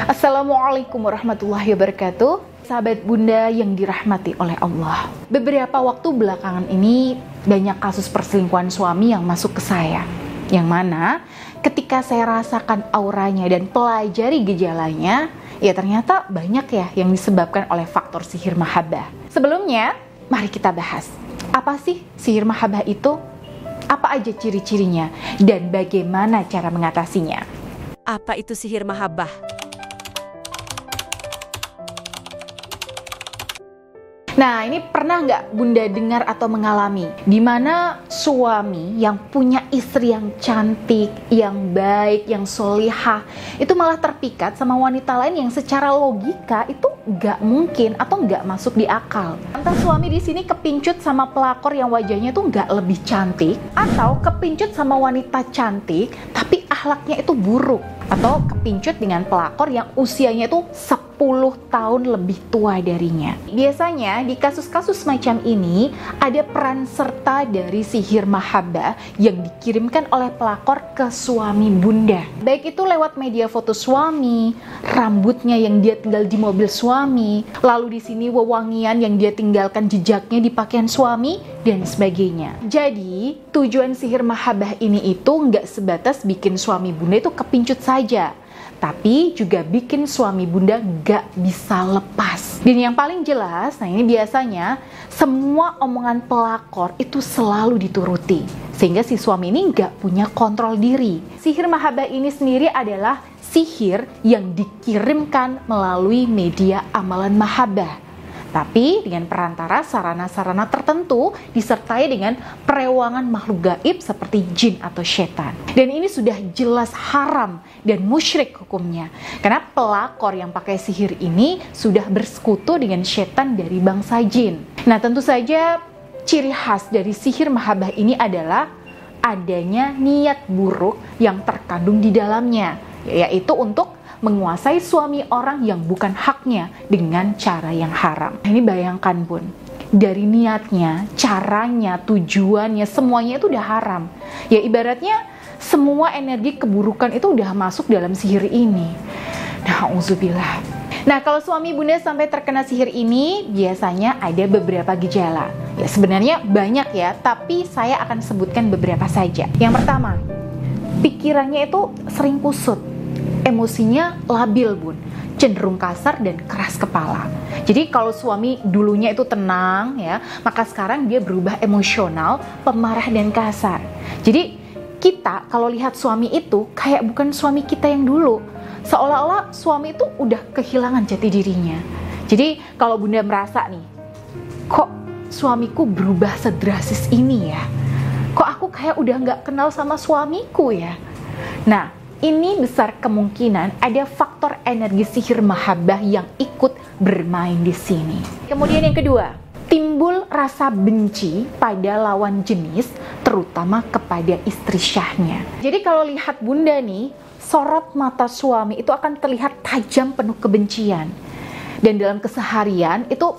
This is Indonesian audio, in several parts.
Assalamualaikum warahmatullahi wabarakatuh. Sahabat Bunda yang dirahmati oleh Allah. Beberapa waktu belakangan ini banyak kasus perselingkuhan suami yang masuk ke saya. Yang mana ketika saya rasakan auranya dan pelajari gejalanya, ya ternyata banyak ya yang disebabkan oleh faktor sihir mahabbah. Sebelumnya, mari kita bahas. Apa sih sihir mahabbah itu? Apa aja ciri-cirinya? Dan bagaimana cara mengatasinya? Apa itu sihir mahabbah? Nah, ini pernah nggak Bunda dengar atau mengalami di mana suami yang punya istri yang cantik, yang baik, yang solihah itu malah terpikat sama wanita lain yang secara logika itu nggak mungkin atau nggak masuk di akal. Entah suami di sini kepincut sama pelakor yang wajahnya tuh nggak lebih cantik, atau kepincut sama wanita cantik tapi akhlaknya itu buruk, atau kepincut dengan pelakor yang usianya itu 10 tahun lebih tua darinya. Biasanya di kasus-kasus semacam ini ada peran serta dari sihir mahabbah yang dikirimkan oleh pelakor ke suami Bunda. Baik itu lewat media foto suami, rambutnya yang dia tinggal di mobil suami, lalu di sini wewangian yang dia tinggalkan jejaknya di pakaian suami, dan sebagainya. Jadi tujuan sihir mahabbah ini itu nggak sebatas bikin suami Bunda itu kepincut saja, tapi juga bikin suami Bunda gak bisa lepas. Dan yang paling jelas, nah ini biasanya semua omongan pelakor itu selalu dituruti, sehingga si suami ini gak punya kontrol diri. Sihir mahabbah ini sendiri adalah sihir yang dikirimkan melalui media amalan mahabbah, tapi dengan perantara sarana-sarana tertentu disertai dengan perewangan makhluk gaib seperti jin atau setan. Dan ini sudah jelas haram dan musyrik hukumnya, karena pelakor yang pakai sihir ini sudah bersekutu dengan setan dari bangsa jin. Nah, tentu saja ciri khas dari sihir mahabbah ini adalah adanya niat buruk yang terkandung di dalamnya, yaitu untuk menguasai suami orang yang bukan haknya dengan cara yang haram. Ini bayangkan Bun, dari niatnya, caranya, tujuannya, semuanya itu udah haram. Ya ibaratnya semua energi keburukan itu udah masuk dalam sihir ini. Na'udzubillah. Nah, kalau suami Bunda sampai terkena sihir ini, biasanya ada beberapa gejala. Ya sebenarnya banyak ya, tapi saya akan sebutkan beberapa saja. Yang pertama, pikirannya itu sering kusut. Emosinya labil Bun, cenderung kasar dan keras kepala. Jadi kalau suami dulunya itu tenang ya, maka sekarang dia berubah emosional, pemarah dan kasar. Jadi kita kalau lihat suami itu kayak bukan suami kita yang dulu, seolah-olah suami itu udah kehilangan jati dirinya. Jadi kalau Bunda merasa nih, kok suamiku berubah sedrastis ini ya, kok aku kayak udah gak kenal sama suamiku ya. Nah, ini besar kemungkinan ada faktor energi sihir mahabbah yang ikut bermain di sini. Kemudian yang kedua, timbul rasa benci pada lawan jenis, terutama kepada istri syahnya. Jadi kalau lihat Bunda nih, sorot mata suami itu akan terlihat tajam penuh kebencian. Dan dalam keseharian itu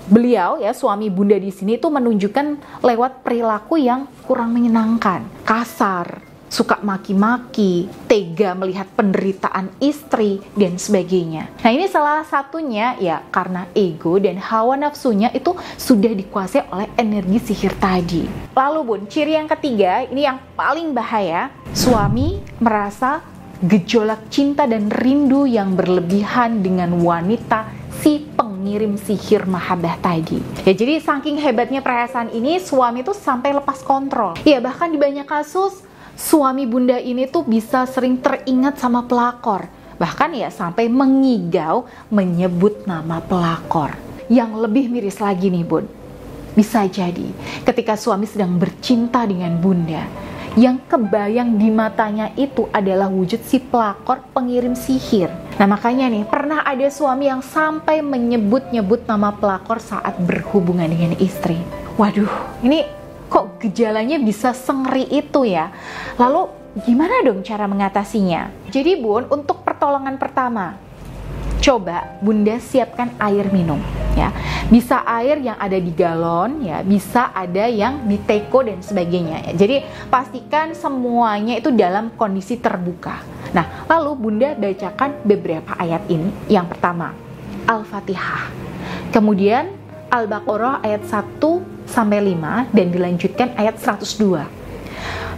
beliau ya, suami Bunda di sini itu menunjukkan lewat perilaku yang kurang menyenangkan, kasar, suka maki-maki, tega melihat penderitaan istri, dan sebagainya. Nah ini salah satunya ya karena ego dan hawa nafsunya itu sudah dikuasai oleh energi sihir tadi. Lalu Bun, ciri yang ketiga, ini yang paling bahaya, suami merasa gejolak cinta dan rindu yang berlebihan dengan wanita si pengirim sihir mahabbah tadi. Ya jadi saking hebatnya perasaan ini, suami itu sampai lepas kontrol. Ya bahkan di banyak kasus, suami Bunda ini tuh bisa sering teringat sama pelakor. Bahkan ya sampai mengigau menyebut nama pelakor. Yang lebih miris lagi nih Bun, bisa jadi ketika suami sedang bercinta dengan Bunda, yang kebayang di matanya itu adalah wujud si pelakor pengirim sihir. Nah makanya nih, pernah ada suami yang sampai menyebut-nyebut nama pelakor saat berhubungan dengan istri. Waduh, ini kok gejalanya bisa sengeri itu ya? Lalu gimana dong cara mengatasinya? Jadi Bun, untuk pertolongan pertama, coba Bunda siapkan air minum ya. Bisa air yang ada di galon ya, bisa ada yang di teko dan sebagainya ya. Jadi pastikan semuanya itu dalam kondisi terbuka. Nah, lalu Bunda bacakan beberapa ayat ini. Yang pertama, Al-Fatihah. Kemudian Al-Baqarah ayat 1-5 dan dilanjutkan ayat 102.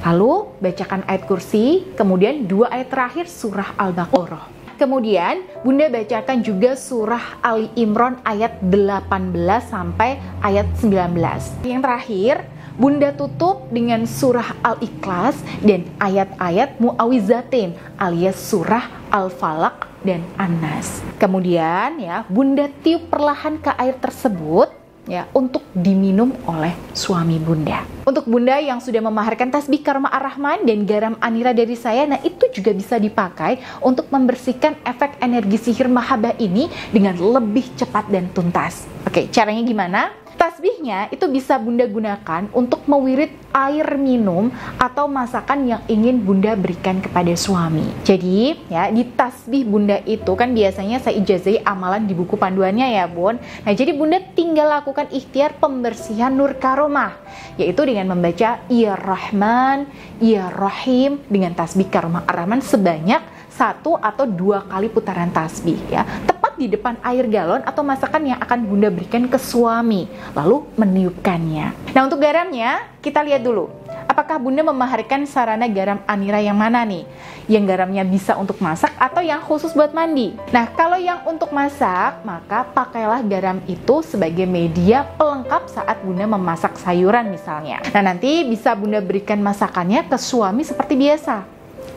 Lalu bacakan ayat kursi, kemudian 2 ayat terakhir surah Al-Baqarah. Kemudian Bunda bacakan juga surah Ali Imran ayat 18 sampai ayat 19. Yang terakhir, Bunda tutup dengan surah Al-Ikhlas dan ayat-ayat Mu'awizatin alias surah Al-Falaq dan An-Nas. Kemudian ya, Bunda tiup perlahan ke air tersebut ya untuk diminum oleh suami Bunda. Untuk Bunda yang sudah memaharkan tasbih Karma Ar-Rahman dan garam Anira dari saya, nah itu juga bisa dipakai untuk membersihkan efek energi sihir mahabbah ini dengan lebih cepat dan tuntas. Oke, caranya gimana? Tasbihnya itu bisa Bunda gunakan untuk mewirid air minum atau masakan yang ingin Bunda berikan kepada suami. Jadi ya, di tasbih Bunda itu kan biasanya saya ijazahi amalan di buku panduannya ya Bun. Nah jadi Bunda tinggal lakukan ikhtiar pembersihan nur karomah, yaitu dengan membaca Ya Rahman, Ya Rahim dengan tasbih Karma Ar-Rahman sebanyak 1 atau 2 kali putaran tasbih ya, tepat di depan air galon atau masakan yang akan Bunda berikan ke suami, lalu meniupkannya. Nah untuk garamnya kita lihat dulu, apakah Bunda memaharkan sarana garam Anira yang mana nih? Yang garamnya bisa untuk masak atau yang khusus buat mandi? Nah kalau yang untuk masak, maka pakailah garam itu sebagai media pelengkap saat Bunda memasak sayuran misalnya. Nah nanti bisa Bunda berikan masakannya ke suami seperti biasa.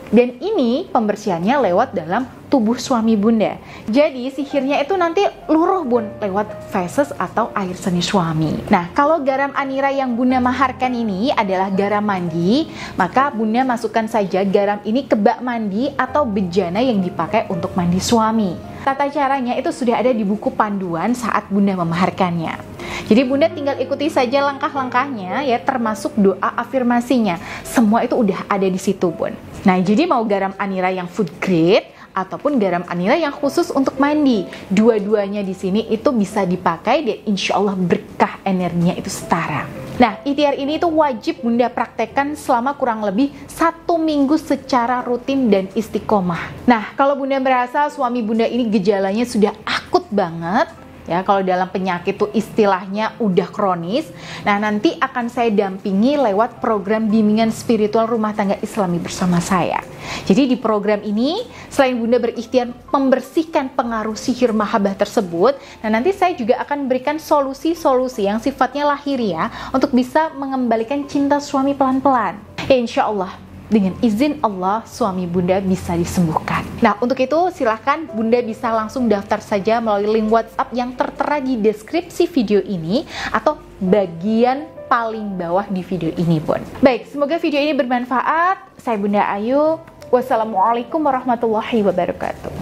Dan ini pembersihannya lewat dalam tubuh suami Bunda. Jadi sihirnya itu nanti luruh Bun lewat feses atau air seni suami. Nah kalau garam Anira yang Bunda maharkan ini adalah garam mandi, maka Bunda masukkan saja garam ini ke bak mandi atau bejana yang dipakai untuk mandi suami. Tata caranya itu sudah ada di buku panduan saat Bunda memaharkannya. Jadi Bunda tinggal ikuti saja langkah-langkahnya ya, termasuk doa afirmasinya. Semua itu udah ada di situ Bun. Nah jadi mau garam Anira yang food grade ataupun garam Anira yang khusus untuk mandi, dua-duanya di sini itu bisa dipakai dan insya Allah berkah energinya itu setara. Nah, ikhtiar ini itu wajib Bunda praktekkan selama kurang lebih 1 minggu secara rutin dan istiqomah. Nah, kalau Bunda merasa suami Bunda ini gejalanya sudah akut banget, ya kalau dalam penyakit tuh istilahnya udah kronis, nah nanti akan saya dampingi lewat program bimbingan spiritual rumah tangga Islami bersama saya. Jadi di program ini selain Bunda berikhtiar membersihkan pengaruh sihir mahabbah tersebut, nah nanti saya juga akan berikan solusi-solusi yang sifatnya lahiriah untuk bisa mengembalikan cinta suami pelan-pelan. Ya insya Allah dengan izin Allah suami Bunda bisa disembuhkan. Nah untuk itu silahkan Bunda bisa langsung daftar saja melalui link WhatsApp yang tertera di deskripsi video ini atau bagian paling bawah di video ini Bun. Baik, semoga video ini bermanfaat. Saya Bunda Ayu. Wassalamualaikum warahmatullahi wabarakatuh.